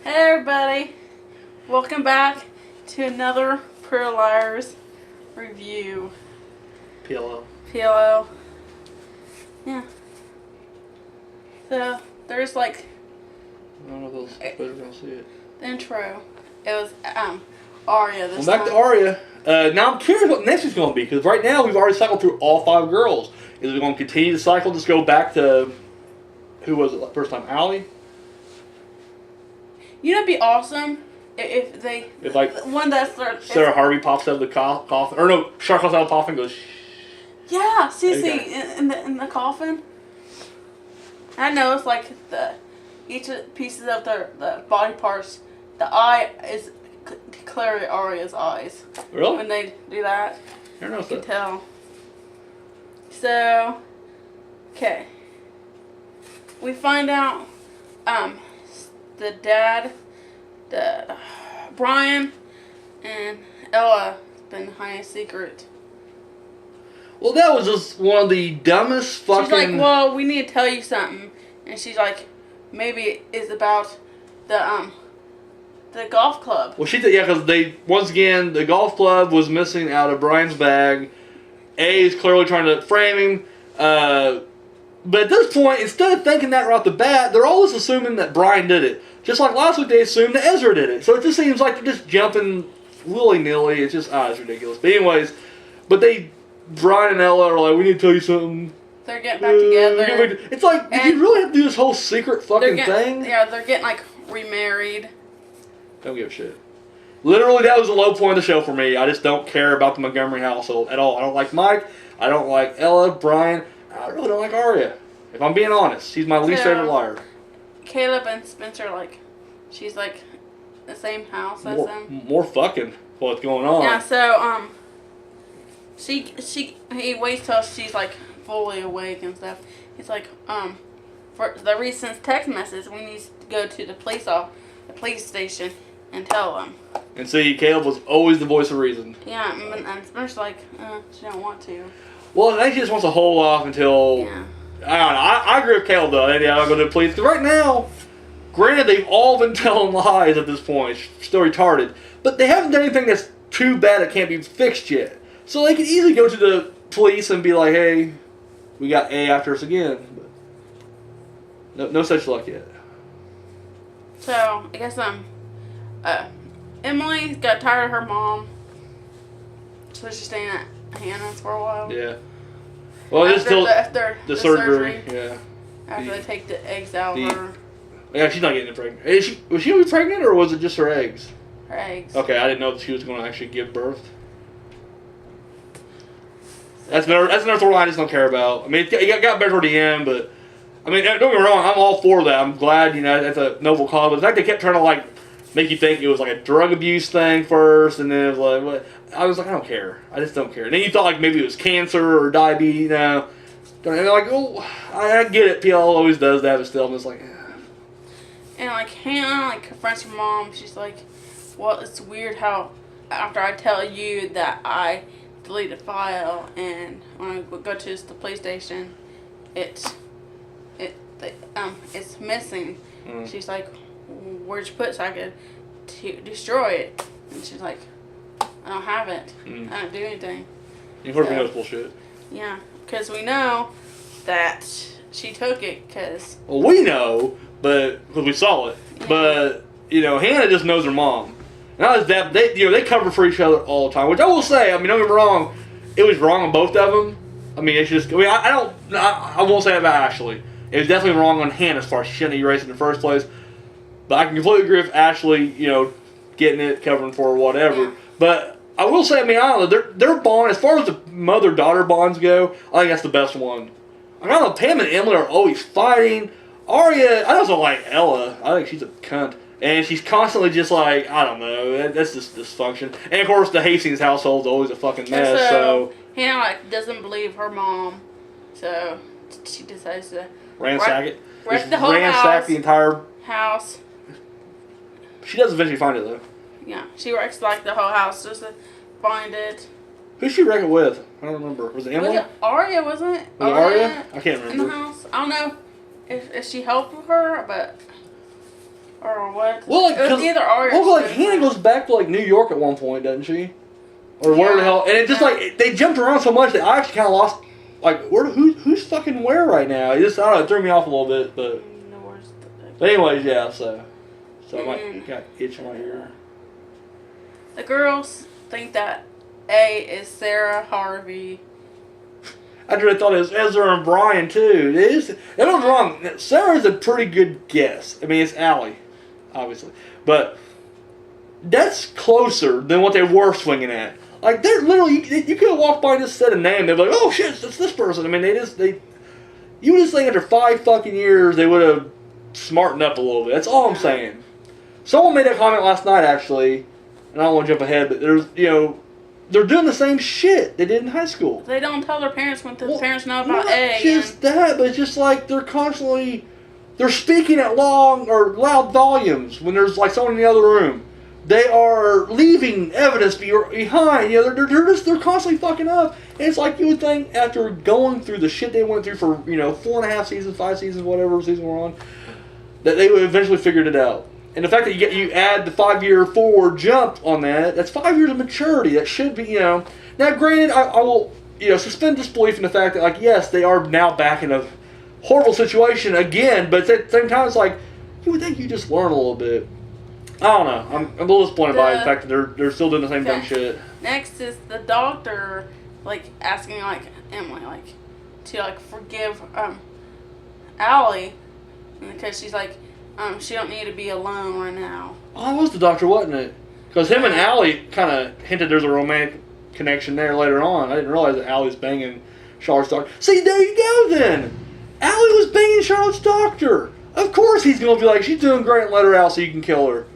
Hey everybody, welcome back to another Pretty Liars review. PLO. PLO. Yeah. So there's like I don't know if those folks are gonna see it. the intro. It was Arya this Well, back to Arya. Now I'm curious what next is gonna be because right now we've already cycled through all 5 girls. Is it going to continue to cycle? Just go back to who was it the first time? Allie? You know, it'd be awesome if they one that's Sarah Harvey pops out of the coffin, or no, Shark comes out of the coffin and goes. Yeah, see, Okay. in the coffin. I know it's like each of the pieces of the body parts. The eye is clearly Arya's eyes. Really? When they do that, I don't know you if can that. tell. So, okay, we find out the dad, Brian, and Ella been hiding a secret. Well, that was just one of the dumbest fucking. She's like, well, we need to tell you something. And she's like, maybe it's about the golf club. Well, yeah, because once again, the golf club was missing out of Brian's bag. A is clearly trying to frame him. But at this point, instead of thinking that right off the bat, they're always assuming that Brian did it. Just like last week, they assumed that Ezra did it. So it just seems like they're just jumping willy-nilly. It's just, it's ridiculous. But anyways, Brian and Ella are like, we need to tell you something. They're getting back together. It's like, did you really have to do this whole secret fucking thing? Yeah, they're getting like remarried. Don't give a shit. Literally, that was the low point of the show for me. I just don't care about the Montgomery household at all. I don't like Mike. I don't like Ella, Brian. I really don't like Arya. If I'm being honest, she's my least favorite liar. Caleb and Spencer, she's like the same house as them. More fucking what's going on. Yeah, so he waits till she's like fully awake and stuff. He's like, for the recent text message, we need to go to the police station and tell them. And see, Caleb was always the voice of reason. Yeah, and Spencer's like, she don't want to. Well, I think she just wants to hold off until. Yeah. I don't know. I agree with Caleb though. Maybe I'll go to the police because right now, granted, they've all been telling lies at this point. Still retarded, but they haven't done anything that's too bad it can't be fixed yet. So they could easily go to the police and be like, "Hey, we got A after us again." But no such luck yet. So I guess Emily got tired of her mom, so she's staying at Hannah's for a while. Yeah. Well, it's still after the surgery. Yeah. After they take the eggs out of her. Yeah, she's not getting pregnant. Was she gonna be pregnant or was it just her eggs? Her eggs. Okay, I didn't know that she was going to actually give birth. That's another storyline I just don't care about. I mean, it got better toward the end, but I mean, don't get me wrong, I'm all for that. I'm glad, that's a noble cause. But the fact they kept trying to make you think it was like a drug abuse thing first, and then it was like, what? I was like, I don't care. I just don't care. And then you thought maybe it was cancer or diabetes, And they're like, oh, I get it. PL always does that, but still, I'm just like, And Hannah confronts her mom. She's like, well, it's weird how after I tell you that I deleted a file and when I go to the police station, it's missing. She's like, where'd you put it so I could destroy it? And she's like, I don't have it. I don't do anything. Of course, we know it's bullshit. Yeah, because we know that she took it because... Well, we know, because we saw it. Yeah. But, Hannah just knows her mom. Not as that, they cover for each other all the time. Which I will say, I mean, don't get me wrong, it was wrong on both of them. I mean, it's just, I won't say that about Ashley. It was definitely wrong on Hannah's part. She shouldn't have erased it in the first place. But I can completely agree with Ashley, getting it, covering for whatever. Yeah. But I will say, I mean, I don't know, their bond, as far as the mother-daughter bonds go, I think that's the best one. I don't know, Pam and Emily are always fighting. Arya, I also like Ella. I think she's a cunt. And she's constantly just like, I don't know, that's just dysfunction. And of course, the Hastings household's always a fucking mess, so... Hannah, doesn't believe her mom, so she decides to... Ransack it. Wreck the whole ransack the entire... house. She does eventually find it, though. Yeah, she wrecks the whole house just to find it. Who'd she wreck it with? I don't remember. Was it Emily? Was it Arya, wasn't it? Was it Arya? I can't remember. In the house. I don't know if she helped with her, but... Or what? Well, like, it was either or. Well, like Hannah goes back to like New York at one point, doesn't she? Or where the hell? And it just like they jumped around so much that I actually kind of lost. Like, who's fucking where right now? It just, I don't know, it threw me off a little bit, but. But anyways, yeah. So I might got itch in my ear. The girls think that A is Sarah Harvey. I really thought it was Ezra and Brian too. It is. I don't wrong. Sarah's a pretty good guess. I mean, it's Allie, obviously, but that's closer than what they were swinging at. Like they're literally, you could have walked by and just said a name. They'd be like, "Oh shit, it's this person." I mean, you would just think after 5 fucking years they would have smartened up a little bit. That's all I'm saying. Someone made that comment last night actually, and I don't want to jump ahead, but they're doing the same shit they did in high school. They don't tell their parents when the parents know about A. Not just that, but it's just like they're speaking at long or loud volumes when there's like someone in the other room. They are leaving evidence behind. They're constantly fucking up. And it's like you would think after going through the shit they went through for 4.5 seasons, 5 seasons, whatever season we're on, that they would eventually figured it out. And the fact that you add the 5-year forward jump on that's 5 years of maturity. That should be, Now, granted, I will, suspend disbelief in the fact that, like, yes, they are now back in a horrible situation again, but at the same time, it's like, you would think you just learn a little bit. I don't know. I'm a little disappointed by the fact that they're still doing the same dumb shit. Next is the doctor, like, asking, like, Emily, like, to, like, forgive, Allie, because she's like, she don't need to be alone right now. Oh, it was the doctor, wasn't it? Because him and Allie kind of hinted there's a romantic connection there later on. I didn't realize that Allie's banging Charlotte's doctor. See, there you go then. Allie was banging Charlotte's doctor. Of course he's going to be like, she's doing great, let her out so you can kill her.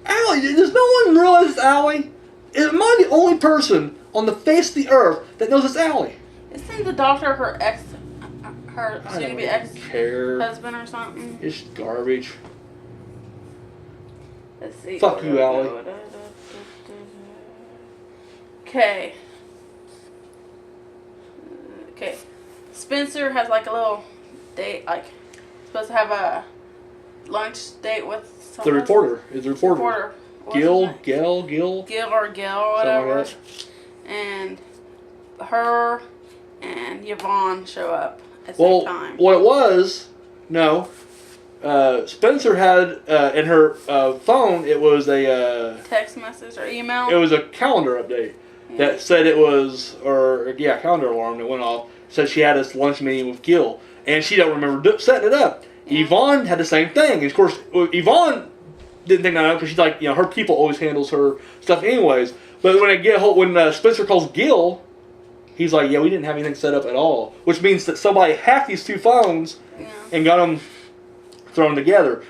Allie, does no one realize it's Allie? Am I the only person on the face of the earth that knows it's Allie? Isn't the doctor her soon-to-be ex-husband or something? It's garbage. Let's see. Fuck you, Allie. Okay. Okay. Spencer has like a little date, like supposed to have a lunch date with someone. The reporter. Is the reporter. Gil, whatever. Like and her and Yvonne show up at the same time. What it was, Spencer had in her phone, it was a text message or email. It was a calendar update that said it was, calendar alarm that went off. Said she had this lunch meeting with Gil, and she don't remember setting it up. Yeah. Yvonne had the same thing, and of course, Yvonne didn't think that out because she's like, her people always handles her stuff anyways. But when Spencer calls Gil, he's like, we didn't have anything set up at all, which means that somebody hacked these 2 phones and got them thrown together.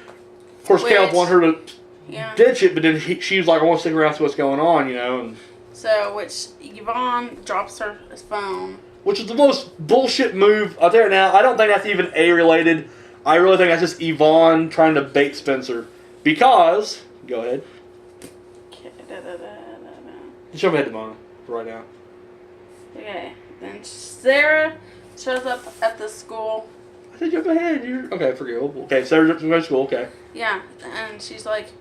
Of course, Caleb wanted her to ditch it, but then she was like, I want to stick around to see what's going on, and so, which Yvonne drops her phone. Which is the most bullshit move out there now. I don't think that's even A-related. I really think that's just Yvonne trying to bait Spencer. Because, go ahead. Just jump ahead to mine right now. Okay, then Sarah shows up at the school. I said jump ahead. Okay, forget it. Okay, Sarah jumps to school, okay. Yeah, and she's like,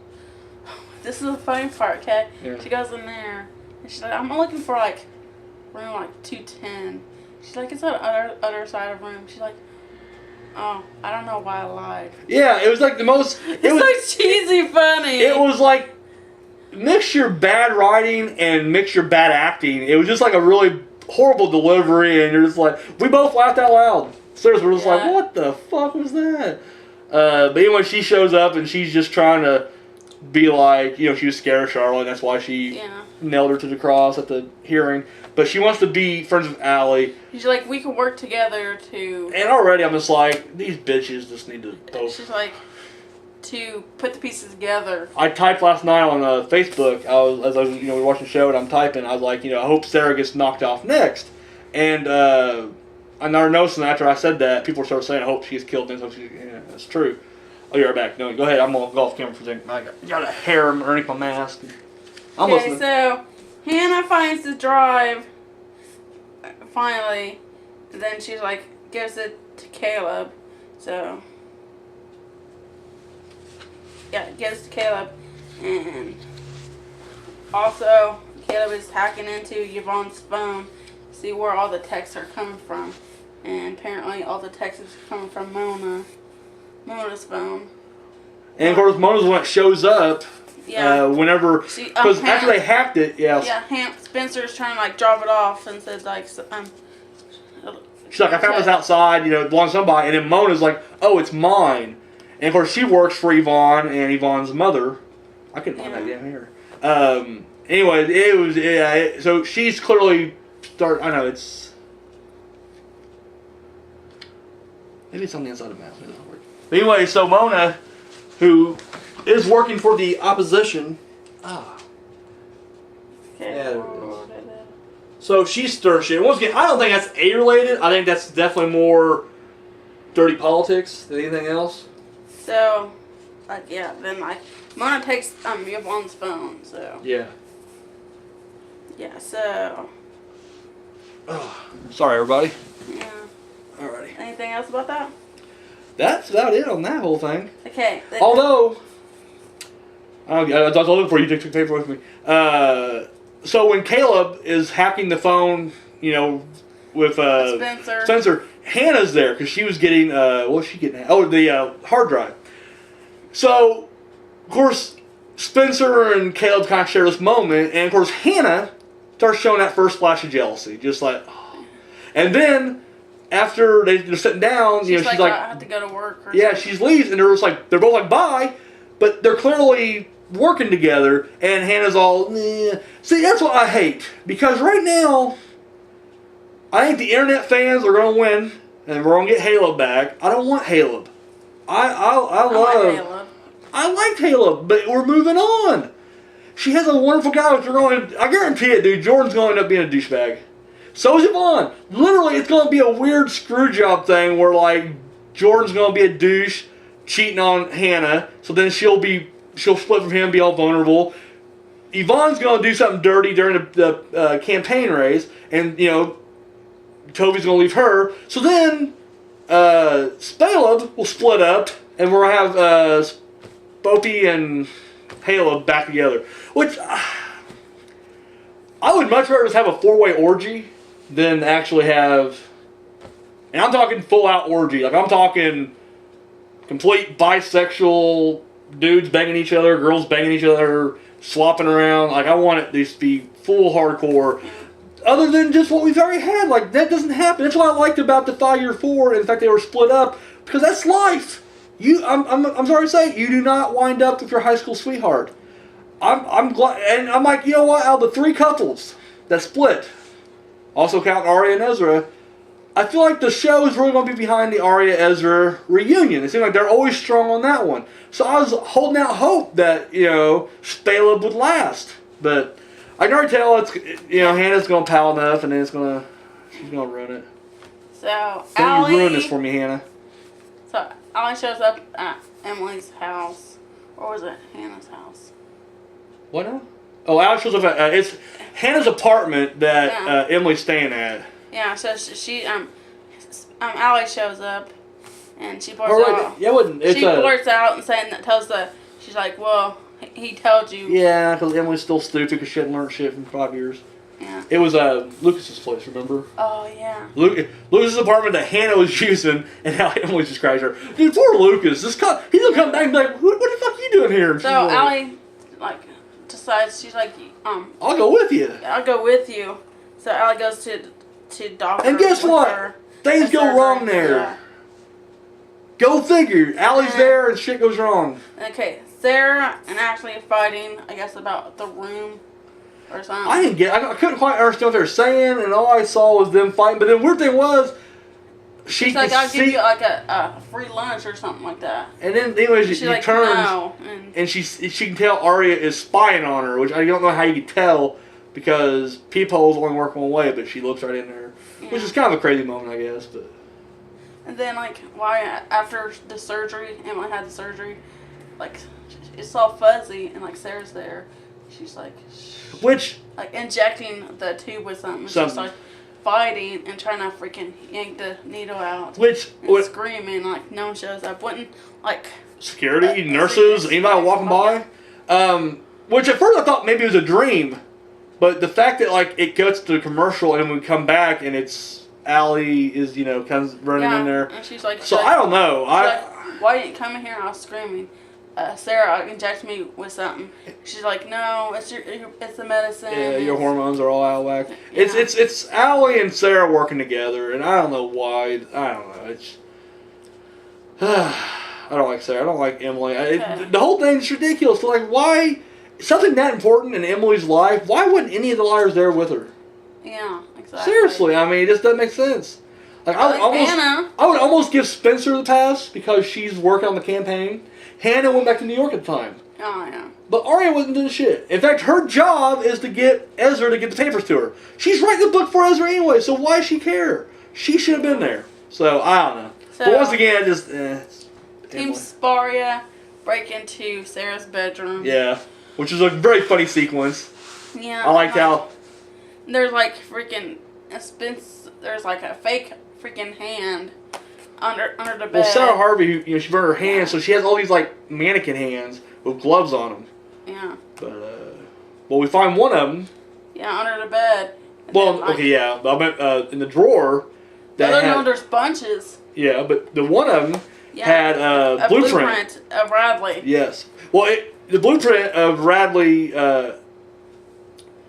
this is the funny part, okay? Yeah. She goes in there, and she's like, I'm looking for, like, room, like, 210. She's like, it's on the other side of the room. She's like, oh, I don't know why I lied. Yeah, it was like the most... It's like cheesy funny. It was like mixture bad writing and mixture bad acting. It was just like a really horrible delivery, and you're just like... We both laughed out loud. Seriously, we're just like, what the fuck was that? But anyway, she shows up, and she's just trying to be like, she was scared of Charlotte, and that's why she nailed her to the cross at the hearing. But she wants to be friends with Allie. She's like, we can work together to... And already I'm just like, these bitches just need to... She's like, to put the pieces together. I typed last night on Facebook, as I was, we were watching the show, and I'm typing, I was like, I hope Sarah gets knocked off next. And I never noticed after I said that, people started saying, I hope she gets killed next. That's true. Oh, you're right back. No, go ahead. I'm going to go off camera for a second. I got a hair underneath my mask. I'm listening. So Hannah finds the drive, finally, and then she's like, gives it to Caleb, so. gets to Caleb, and also Caleb is hacking into Yvonne's phone to see where all the texts are coming from, and apparently all the texts are coming from Mona's phone. And of course, Mona's the one that shows up. Yeah. Whenever, because after they hacked it, yeah. Yeah, Spencer's trying to like drop it off and says like, she's like, I found this outside, you know, it belongs to somebody, and then Mona's like, oh, it's mine. And of course, she works for Yvonne and Yvonne's mother. I couldn't find that damn here. Anyway, it was so she's clearly I know it's maybe it's on the inside of the mouth. But anyway, so Mona, who is working for the opposition. Okay. So she's stir shit. Once again, I don't think that's A-related. I think that's definitely more dirty politics than anything else. So, like, yeah, then like Mona takes Yvonne's phone. So yeah. Yeah. So. Sorry, everybody. Yeah. Alrighty. Anything else about that? That's about it on that whole thing. Okay. Although, I was looking for you to take paper with me. So when Caleb is hacking the phone, you know, with Spencer, Hannah's there because she was getting what was she getting? Oh, the hard drive. So, of course, Spencer and Caleb kind of share this moment, and of course Hannah starts showing that first flash of jealousy, just like, oh. And then after they're sitting down, you know, she's like, I have to go to work. Or yeah, something. she leaves, and they're both like, bye, but they're clearly working together, and Hannah's all, nah. See, that's what I hate, because right now, I think the internet fans are going to win, and we're going to get Caleb back. I don't want Caleb. I like Caleb, but we're moving on. She has a wonderful guy, which I guarantee it, dude, Jordan's going to end up being a douchebag. So is Yvonne. Literally, it's going to be a weird screw job thing where, like, Jordan's going to be a douche, cheating on Hannah, so then she'll split from him, be all vulnerable. Yvonne's going to do something dirty during the campaign race, and, you know, Toby's going to leave her. So then, Spaleb will split up, and we're going to have Spopey and Caleb back together. Which, I would much rather just have a 4-way orgy than actually have, and I'm talking full-out orgy. Like, I'm talking complete bisexual dudes banging each other, girls banging each other, swapping around. Like, I want it to be full hardcore. Other than just what we've already had. Like, that doesn't happen. That's what I liked about the 5-year 4. In fact, they were split up. Because that's life. I'm sorry to say, you do not wind up with your high school sweetheart. I'm glad. And I'm like, you know what? Out of the 3 couples that split, also count Arya and Ezra, I feel like the show is really going to be behind the Arya-Ezra reunion. It seems like they're always strong on that one. So I was holding out hope that, you know, Spaleb would last. But I can already tell Hannah's going to pal enough, and then she's going to ruin it. So, Don't you ruin this for me, Hannah. So, Allie shows up at Emily's house. Or was it Hannah's house? What now? Oh, Allie shows up at, it's Hannah's apartment that Emily's staying at. Yeah, so she Allie shows up, and she blurts out. Yeah, she blurts out and she's like, well, he told you. Yeah, because Emily's still stupid because she hadn't learned shit from 5 years. Yeah. It was Lucas's place, remember? Oh, yeah. Lucas's apartment that Hannah was using, and now Emily just crashed her. Dude, poor Lucas. He's going to come back and be like, what the fuck are you doing here? So Allie, decides, she's like, I'll go with you. I'll go with you. So Allie goes to doctor. And guess what? Things go wrong there. Yeah. Go figure. Allie's there and shit goes wrong. Okay, Sarah and Ashley are fighting, I guess, about the room or something. I couldn't quite understand what they were saying, and all I saw was them fighting. But the weird thing was, she's like, I'll give you like a free lunch or something like that. And then anyways, she like, turns, no. and she can tell Arya is spying on her, which I don't know how you can tell because peepholes only work one way, but she looks right in there, which is kind of a crazy moment, I guess. But and then why after the surgery, Emily had the surgery, it's all fuzzy, and Sarah's there. She's injecting the tube with something. She's fighting and trying to freaking yank the needle out. Which screaming no one shows up. security, nurses, anybody walking by. Which at first I thought maybe it was a dream, but the fact that like it cuts to the commercial and we come back and it's Allie is comes running in there. And she's like, I don't know. Why didn't you come in here? I was screaming. Sarah injected me with something. She's like, no, it's the medicine. Yeah, your hormones are all out of whack. Yeah. It's Allie and Sarah working together, and I don't know why. I don't know. It's I don't like Sarah. I don't like Emily. The whole thing's ridiculous. Like, why something that important in Emily's life? Why wasn't any of the liars there with her? Yeah, exactly. Seriously, I mean, it just doesn't make sense. Like, I would almost give Spencer the pass because she's working on the campaign. Hannah went back to New York at the time. Oh, yeah. But Arya wasn't doing shit. In fact, her job is to get Ezra to get the papers to her. She's writing the book for Ezra anyway, so why does she care? She should have been there. So, I don't know. But once again, just... Team Sparia break into Sarah's bedroom. Yeah. Which is a very funny sequence. Yeah. I liked how... There's like freaking... There's like a fake freaking hand under the bed. Well, Sarah Harvey, she burned her hands, so she has all these like mannequin hands with gloves on them. Yeah. But we find one of them. Yeah, under the bed. Well, okay, yeah, but I meant in the drawer. There's bunches. Yeah, but the one of them had a blueprint of Radley. Yes. Well, the blueprint of Radley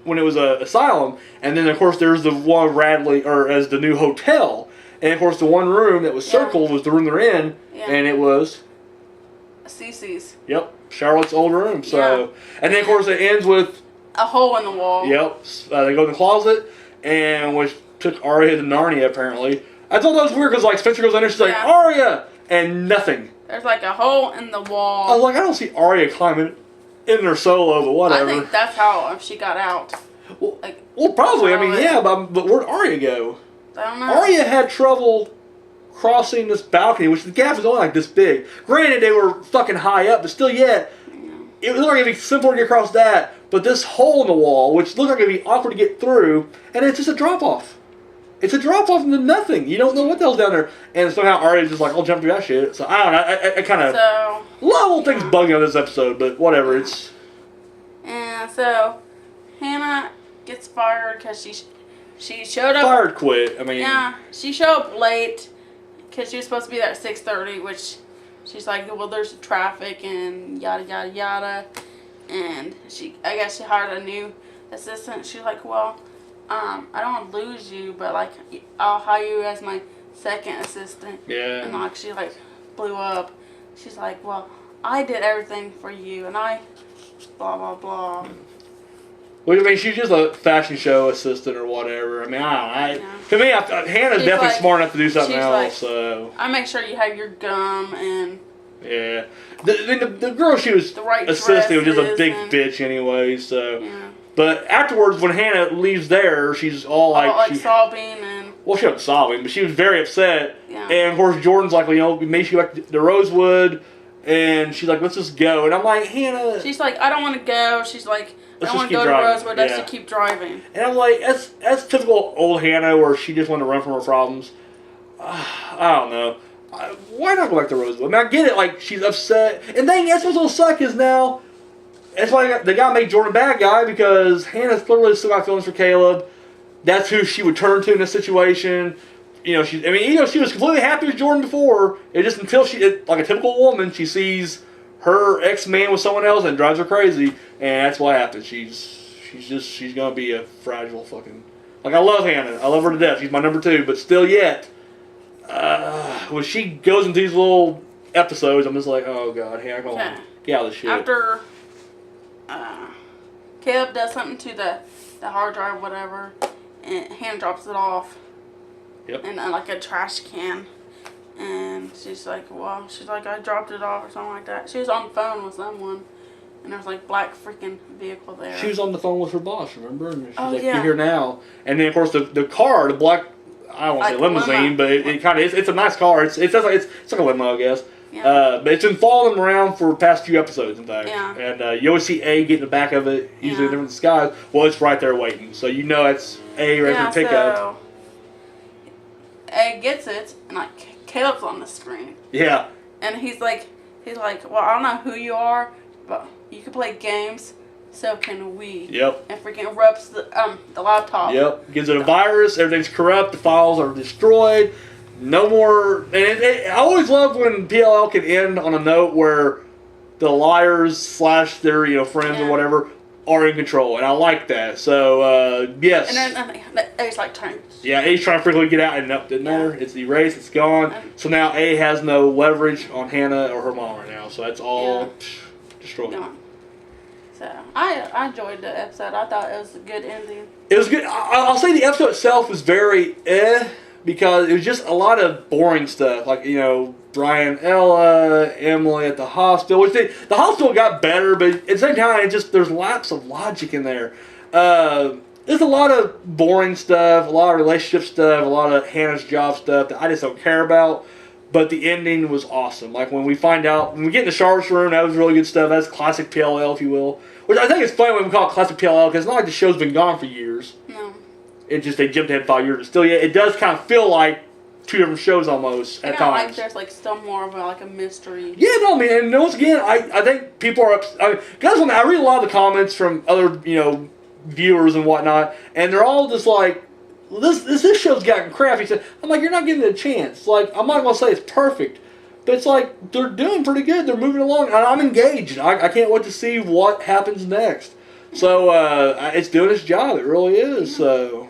when it was a asylum, and then of course there's the one Radley as the new hotel. And, of course, the one room that was circled was the room they're in, and it was... Cece's. Yep, Charlotte's old room. So, and then, of course, it ends with... a hole in the wall. Yep. They go in the closet, and which took Arya to Narnia, apparently. I thought that was weird, because, like, Spencer goes in there, she's like, Arya! And nothing. There's, like, a hole in the wall. I was like, I don't see Arya climbing in her solo, but whatever. I think that's how she got out. Well, probably. I mean, yeah, but where'd Arya go? I don't know. Arya had trouble crossing this balcony, which the gap was only like this big. Granted, they were fucking high up, but still yet, it looked like it'd be simpler to get across that. But this hole in the wall, which looked like it'd be awkward to get through, and it's just a drop-off. It's a drop-off into nothing. You don't know what the hell's down there. And somehow Arya's just like, I'll jump through that shit. So, I don't know. I kind of... a lot of little things bug me on this episode, but whatever. It's... And so, Hannah gets fired because she showed up... Fired quit. I mean... Yeah, she showed up late because she was supposed to be there at 6:30, which she's like, well, there's traffic and yada, yada, yada. And I guess she hired a new assistant. She's like, well, I don't want to lose you, but, like, I'll hire you as my second assistant. Yeah. And, like, she, like, blew up. She's like, well, I did everything for you, and I blah, blah, blah. Well, I mean, she's just a fashion show assistant or whatever. I mean, I don't know. To me, Hannah's definitely like, smart enough to do something else. Like, so I make sure you have your gum and... Yeah. The girl she was assisting was just a big bitch anyway, so... Yeah. But afterwards, when Hannah leaves there, she's all like... sobbing and... Well, she wasn't sobbing, but she was very upset. Yeah. And, of course, Jordan's like, we made you back to Rosewood, and she's like, let's just go. And I'm like, Hannah... She's like, I don't want to go. She's like... I don't want to go to Rosewood, let's just keep driving. And I'm like, that's typical old Hannah where she just wanted to run from her problems. I don't know. Why not go back to Rosewood? I mean, I get it, like, she's upset. And then that's what's going to suck is now, that's why they got to make Jordan a bad guy because Hannah's clearly still got feelings for Caleb. That's who she would turn to in this situation. She was completely happy with Jordan before. It just until like a typical woman, she sees her ex-man with someone else and drives her crazy, and that's what happens. She's gonna be a fragile fucking... Like, I love Hannah. I love her to death. She's my number 2, but still yet, when she goes into these little episodes, I'm just like, oh god, Hannah, come on. Get out of this shit. After Caleb does something to the hard drive, whatever, and Hannah drops it off. Yep. In like a trash can. And she's like, I dropped it off or something like that. She was on the phone with someone, and there was like black freaking vehicle there. She was on the phone with her boss, remember? And she's like, yeah. You're here now. And then, of course, the car, the black, I don't want to say limousine, but it kind of is. It's a nice car. It's like a limo, I guess. Yeah. But it's been following them around for the past few episodes, in fact. Yeah. And you always see A get in the back of it, usually in different disguise. Well, it's right there waiting. So you know it's A ready for pickup. So A gets it, and like Caleb's on the screen. Yeah. And he's like, He's like, well, I don't know who you are, but you can play games, so can we. Yep. And freaking erupts the laptop. Yep. Gives it a virus. Everything's corrupt. The files are destroyed. No more. And I always love when PLL can end on a note where the liars / their friends or whatever are in control, and I like that. So yes. And then A's like trying. Yeah, A's trying to frequently get out, and nope, didn't matter. It's erased. It's gone. So now A has no leverage on Hannah or her mom right now. So that's all destroyed. Gone. So I enjoyed the episode. I thought it was a good ending. It was good. I'll say the episode itself was very because it was just a lot of boring stuff. Like, Brian, Ella, Emily at the hospital. Which the hospital got better, but at the same time, there's lapse of logic in there. There's a lot of boring stuff, a lot of relationship stuff, a lot of Hannah's job stuff that I just don't care about. But the ending was awesome. Like when we get in the Charlotte's room, that was really good stuff. That's classic PLL, if you will. Which I think is funny when we call it classic PLL because it's not like the show's been gone for years. No. It just, they jumped ahead 5 years. But still, yeah, it does kind of feel like two different shows almost at times. Like there's still more of a mystery. Yeah, no, I mean, and once again, I think people are guys, I read a lot of the comments from other, viewers and whatnot, and they're all just like, this show's gotten crappy. So I'm like, you're not giving it a chance. Like, I'm not going to say it's perfect, but it's like, they're doing pretty good. They're moving along, and I'm engaged. I can't wait to see what happens next. So, it's doing its job. It really is, so.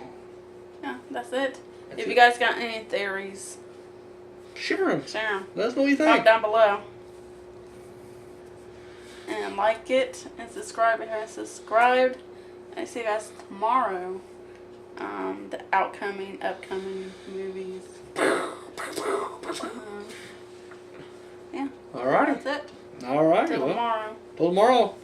Yeah, that's it. If you guys got any theories, share them. Let us know what you think. Comment down below. And like it, and subscribe if you haven't subscribed. And see you guys tomorrow. The upcoming movies. Yeah. All right. That's it. All right. Till tomorrow. Till tomorrow.